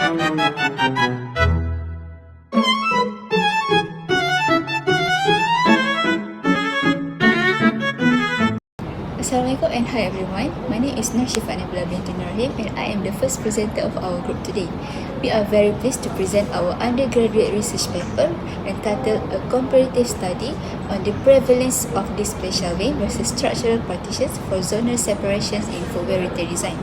Assalamualaikum and hi everyone. My name is Narshifa Nabila binti Nurhim and I am the first presenter of our group today. We are very pleased to present our undergraduate research paper entitled A Comparative Study on the Prevalence of Display Shelving versus Structural Partitions for Zonal Separations in Footwear Retail Design.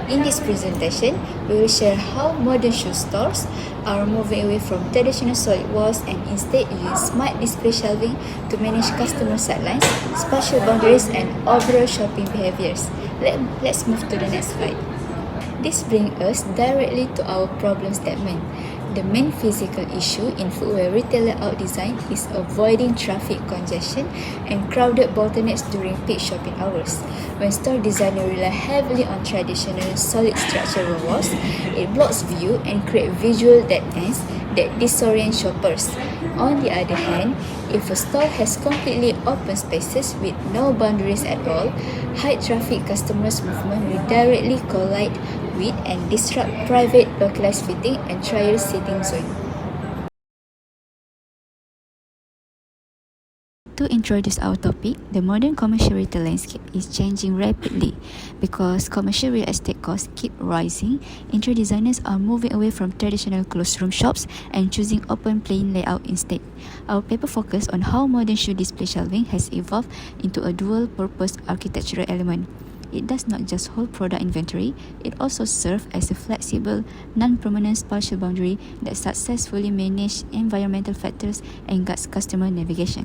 In this presentation, we will share how modern shoe stores are moving away from traditional solid walls and instead use smart display shelving to manage customer sightlines, spatial boundaries, and overall shopping behaviors. Let's move to the next slide. This brings us directly to our problem statement. The main physical issue in footwear retail layout design is avoiding traffic congestion and crowded bottlenecks during peak shopping hours. When store designers rely heavily on traditional solid structural walls, it blocks view and creates visual dead ends that disorient shoppers. On the other hand, if a store has completely open spaces with no boundaries at all, high traffic customers' movement will directly collide with and disrupt private localized fitting and trial seating zone. To introduce our topic, the modern commercial retail landscape is changing rapidly because commercial real estate costs keep rising. Interior designers are moving away from traditional closed room shops and choosing open plain layout instead. Our paper focused on how modern shoe display shelving has evolved into a dual-purpose architectural element. It does not just hold product inventory, it also serves as a flexible, non-permanent spatial boundary that successfully manages environmental factors and guides customer navigation.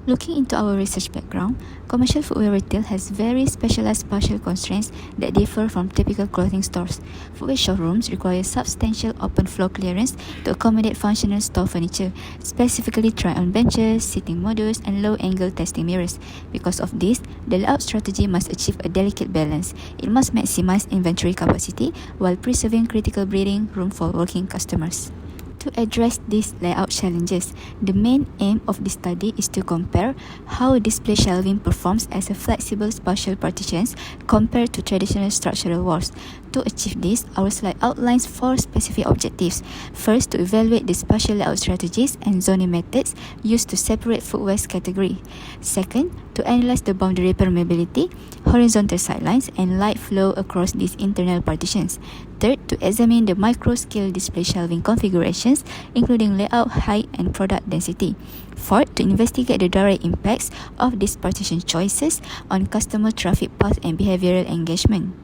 Looking into our research background, commercial footwear retail has very specialized spatial constraints that differ from typical clothing stores. Footwear showrooms require substantial open floor clearance to accommodate functional store furniture, specifically try-on benches, seating modules, and low-angle testing mirrors. Because of this, the layout strategy must achieve a delicate balance. It must maximize inventory capacity while preserving critical breathing room for working customers. To address these layout challenges, the main aim of this study is to compare how display shelving performs as a flexible spatial partitions compared to traditional structural walls. To achieve this, our slide outlines 4 specific objectives. First, to evaluate the spatial layout strategies and zoning methods used to separate footwear category. Second, to analyze the boundary permeability, horizontal sightlines, and light flow across these internal partitions. Third, to examine the micro-scale display shelving configurations, including layout height and product density. Fourth, to investigate the direct impacts of these partition choices on customer traffic path and behavioral engagement.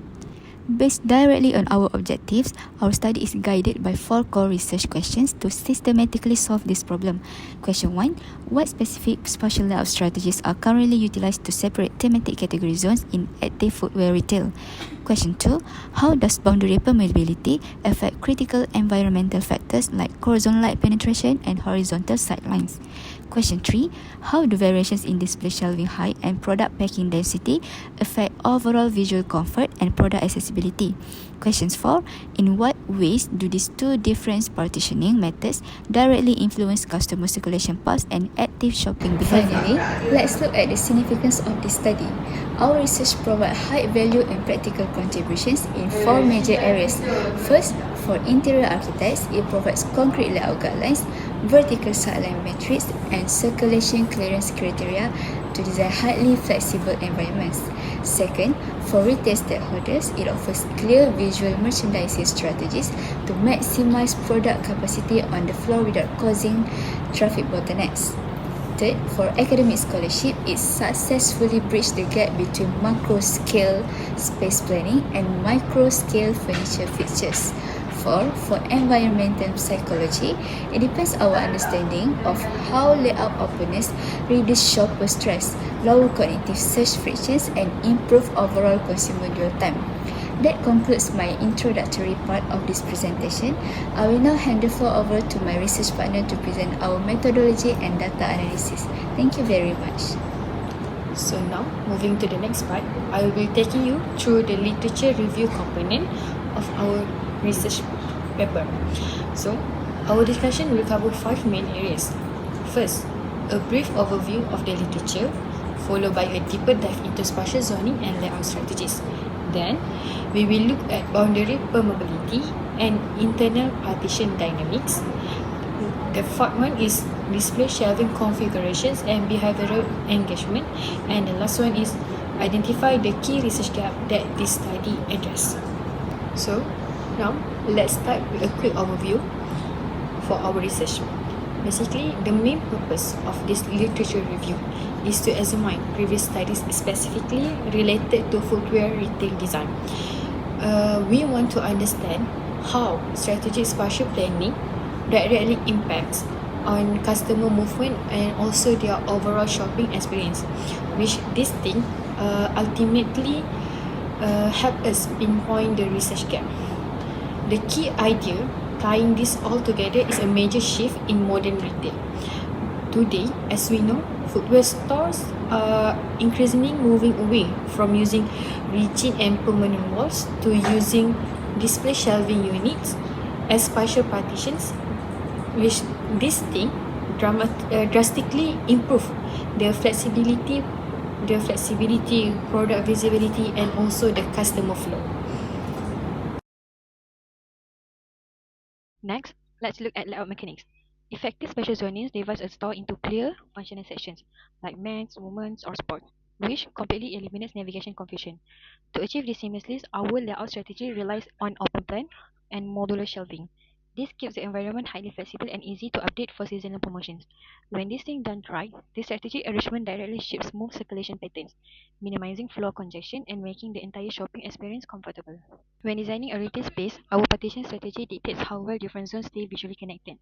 Based directly on our objectives, our study is guided by 4 core research questions to systematically solve this problem. Question 1. What specific spatial layout strategies are currently utilized to separate thematic category zones in active footwear retail? Question 2. How does boundary permeability affect critical environmental factors like horizontal light penetration and horizontal sightlines? Question 3. How do variations in display shelving height and product packing density affect overall visual comfort and product accessibility? Questions 4. In what ways do these 2 different partitioning methods directly influence customer circulation paths and active shopping behavior? Finally, let's look at the significance of this study. Our research provides high value and practical contributions in 4 major areas. First, for interior architects, it provides concrete layout guidelines, vertical sightline metrics, and circulation clearance criteria to design highly flexible environments. Second, for retail stakeholders, it offers clear visual merchandising strategies to maximize product capacity on the floor without causing traffic bottlenecks. Third, for academic scholarship, it successfully bridged the gap between macro-scale space planning and micro-scale furniture fixtures. For environmental psychology, it depends our understanding of how layout openness reduce shopper stress, lower cognitive search frictions, and improve overall consumer dwell time. That concludes my introductory part of this presentation. I will now hand the floor over to my research partner to present our methodology and data analysis. Thank you very much. So now, moving to the next part, I will be taking you through the literature review component of our research paper. So, our discussion will cover 5 main areas. First, a brief overview of the literature, followed by a deeper dive into spatial zoning and layout strategies. Then, we will look at boundary permeability, and internal partition dynamics. The fourth one is display shelving configurations and behavioral engagement. And the last one is identify the key research gap that this study addressed. So now let's start with a quick overview for our research. Basically, the main purpose of this literature review is to examine previous studies specifically related to footwear retail design. We want to understand how strategic spatial planning directly impacts on customer movement and also their overall shopping experience, which this thing ultimately help us pinpoint the research gap. The key idea tying this all together is a major shift in modern retail. Today, as we know, footwear stores are increasingly moving away from using rigid and permanent walls to using display shelving units as spatial partitions, which this thing drastically improve the flexibility, product visibility, and also the customer flow. Next, let's look at layout mechanics. Effective spatial zoning divides a store into clear, functional sections, like men's, women's, or sport, which completely eliminates navigation confusion. To achieve this seamlessly, our layout strategy relies on open plan and modular shelving. This keeps the environment highly flexible and easy to update for seasonal promotions. When this thing done right, this strategy arrangement directly shapes smooth circulation patterns, minimizing floor congestion and making the entire shopping experience comfortable. When designing a retail space, our partition strategy dictates how well different zones stay visually connected.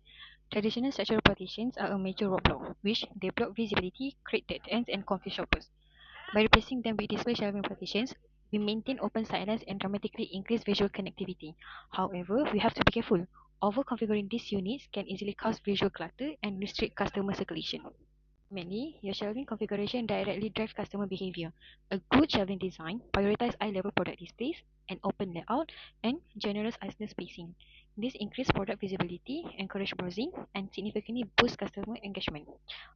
Traditional structural partitions are a major roadblock, which they block visibility, create dead ends, and confuse shoppers. By replacing them with display shelving partitions, we maintain open sightlines and dramatically increase visual connectivity. However, we have to be careful. Over-configuring these units can easily cause visual clutter and restrict customer circulation. Mainly, your shelving configuration directly drives customer behavior. A good shelving design prioritizes eye-level product displays, an open layout, and generous aisle spacing. This increases product visibility, encourages browsing, and significantly boosts customer engagement.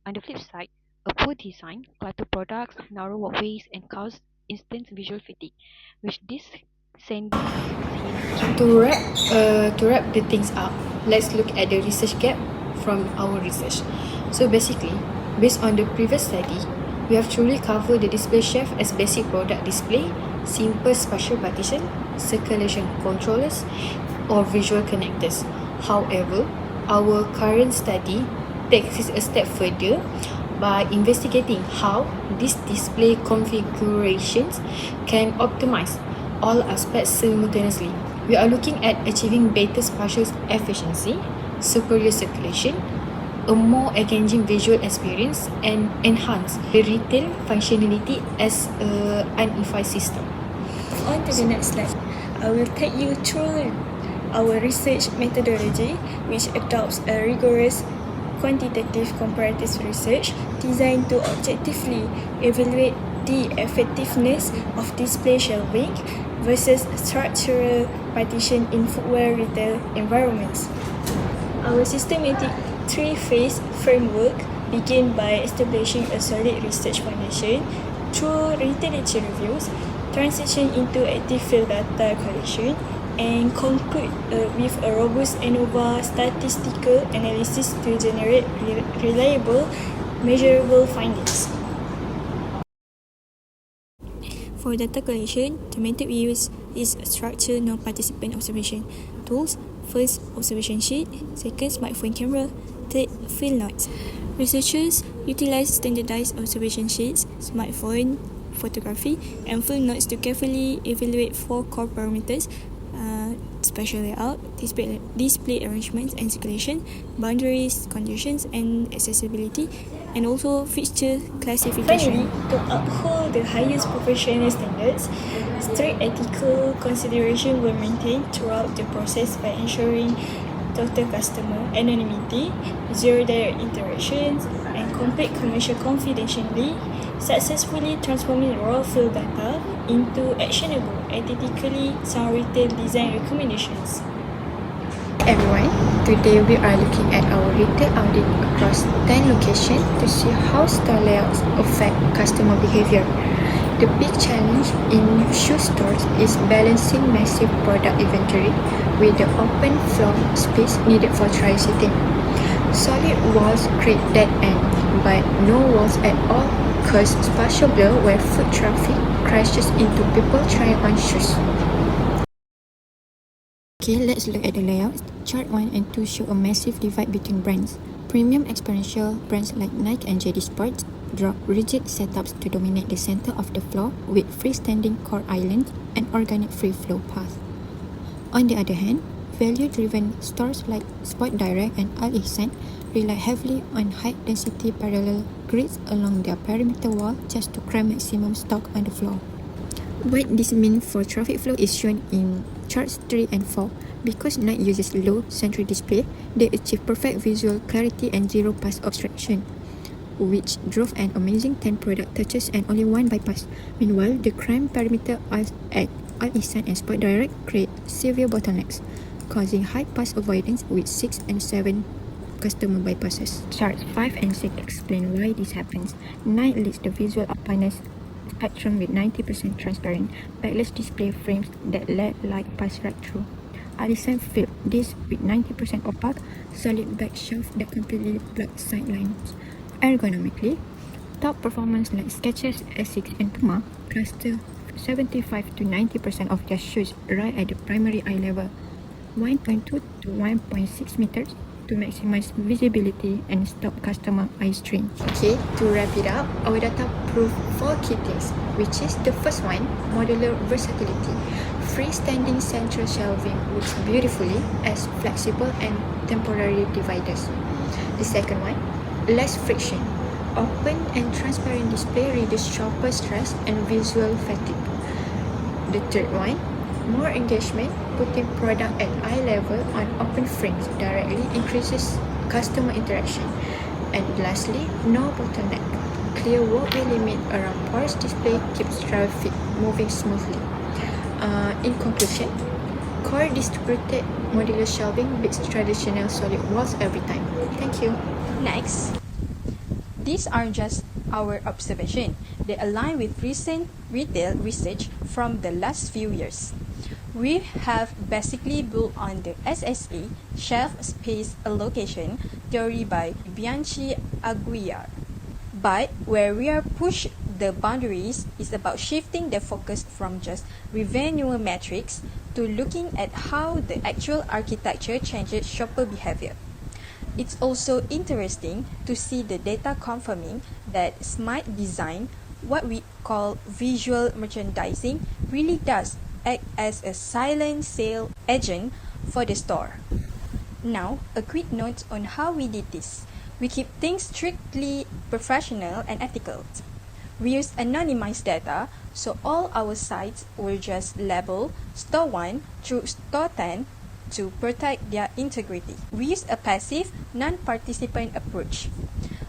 On the flip side, a poor design, cluttered products, narrow walkways, and cause instant visual fatigue, which this sends To wrap the things up, let's look at the research gap from our research. So basically, based on the previous study, we have truly covered the display shelf as basic product display, simple spatial partition, circulation controllers, or visual connectors. However, our current study takes it a step further by investigating how these display configurations can optimize all aspects simultaneously. We are looking at achieving better spatial efficiency, superior circulation, a more engaging visual experience, and enhance the retail functionality as an unified system. On to the next slide. I will take you through our research methodology, which adopts a rigorous quantitative comparative research designed to objectively evaluate the effectiveness of display shelving versus structural partition in footwear retail environments. Our systematic three-phase framework begins by establishing a solid research foundation through literature reviews, transition into active field data collection, and conclude with a robust ANOVA statistical analysis to generate reliable, measurable findings. For data collection, the method we use is structured non-participant observation tools. First, observation sheet. Second, smartphone camera. Third, field notes. Researchers utilize standardized observation sheets, smartphone photography, and field notes to carefully evaluate four core parameters: spatial layout, display arrangements and circulation, boundaries, conditions, and accessibility, and also fixture classification. Finally, to uphold the highest professional standards, strict ethical consideration were maintained throughout the process by ensuring total customer anonymity, zero direct interactions, and complete commercial confidentiality, successfully transforming raw field data into actionable, ethically sound retail design recommendations. Everyone, today we are looking at our retail audit across 10 locations to see how store layouts affect customer behavior. The big challenge in shoe stores is balancing massive product inventory with the open floor space needed for trial sitting. Solid walls create dead end, but no walls at all cause spatial blur where foot traffic crashes into people trying on shoes. Okay, let's look at the layout. Chart 1 and 2 show a massive divide between brands. Premium experiential brands like Nike and JD Sports drop rigid setups to dominate the center of the floor with freestanding core islands and organic free flow paths. On the other hand, value-driven stores like Sport Direct and Al Ihsan rely heavily on high-density parallel grids along their perimeter wall just to cram maximum stock on the floor. What this means for traffic flow is shown in charts 3 and 4. Because Nike uses low central display, they achieve perfect visual clarity and zero pass obstruction, which drove an amazing 10 product touches and only 1 bypass. Meanwhile, the crime perimeter at Al Ihsan and Sport Direct create severe bottlenecks, causing high pass avoidance with 6 and 7 customer bypasses. Charts 5 and 6 explain why this happens. Nike leads the visual openness spectrum with 90% transparent, backless display frames that let light pass right through. Al Ihsan flipped this with 90% opaque, solid back shelf that completely blocked sidelines. Ergonomically, top performance like Skechers, Asics and Puma cluster 75 to 90% of their shoes right at the primary eye level, 1.2 to 1.6 meters to maximize visibility and stop customer eye strain. Okay, to wrap it up, our data prove 4 key things, which is the first one, modular versatility. Freestanding central shelving works beautifully as flexible and temporary dividers. The second one, less friction. Open and transparent display reduce shopper stress and visual fatigue. The third one, more engagement. Putting product at eye level on open frames directly increases customer interaction. And lastly, no bottleneck. Clear walkway limit around porous display keeps traffic moving smoothly. In conclusion, core distributed modular shelving beats traditional solid walls every time. Thank you. Next, these aren't just our observation. They align with recent retail research from the last few years. We have basically built on the SSA, Shelf Space Allocation theory by Bianchi Aguiar. But where we are pushed the boundaries is about shifting the focus from just revenue metrics to looking at how the actual architecture changes shopper behavior. It's also interesting to see the data confirming that smart design, what we call visual merchandising, really does act as a silent sale agent for the store. Now, a quick note on how we did this. We keep things strictly professional and ethical. We use anonymized data, so all our sites were just labeled Store 1 through Store 10 to protect their integrity. We used a passive, non-participant approach.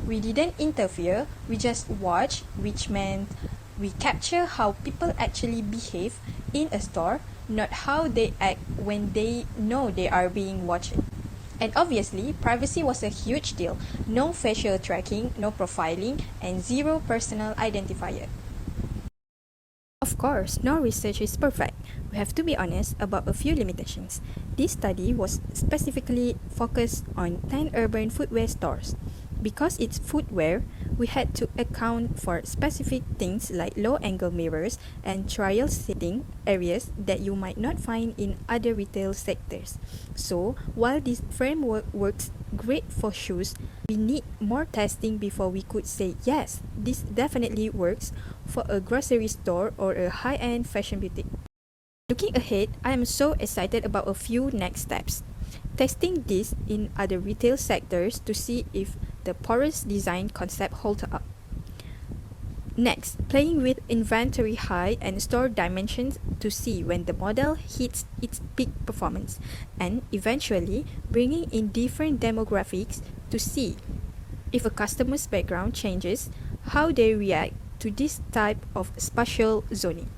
We didn't interfere, we just watched, which meant we capture how people actually behave in a store, not how they act when they know they are being watched. And obviously, privacy was a huge deal. No facial tracking, no profiling, and zero personal identifier. Of course, no research is perfect. We have to be honest about a few limitations. This study was specifically focused on 10 urban footwear stores. Because it's footwear, we had to account for specific things like low-angle mirrors and trial sitting areas that you might not find in other retail sectors. So, while this framework works great for shoes, we need more testing before we could say, yes, this definitely works for a grocery store or a high-end fashion boutique. Looking ahead, I am so excited about a few next steps. Testing this in other retail sectors to see if the porous design concept holds up. Next, playing with inventory height and store dimensions to see when the model hits its peak performance, and eventually bringing in different demographics to see if a customer's background changes, how they react to this type of spatial zoning.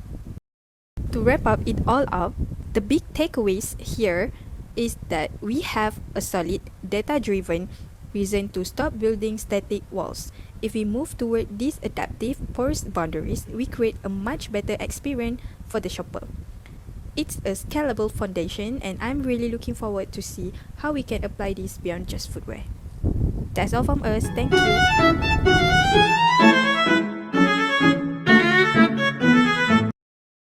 To wrap it all up, the big takeaways here is that we have a solid, data-driven reason to stop building static walls. If we move toward these adaptive porous boundaries, we create a much better experience for the shopper. It's a scalable foundation, and I'm really looking forward to see how we can apply this beyond just footwear. That's all from us. Thank you.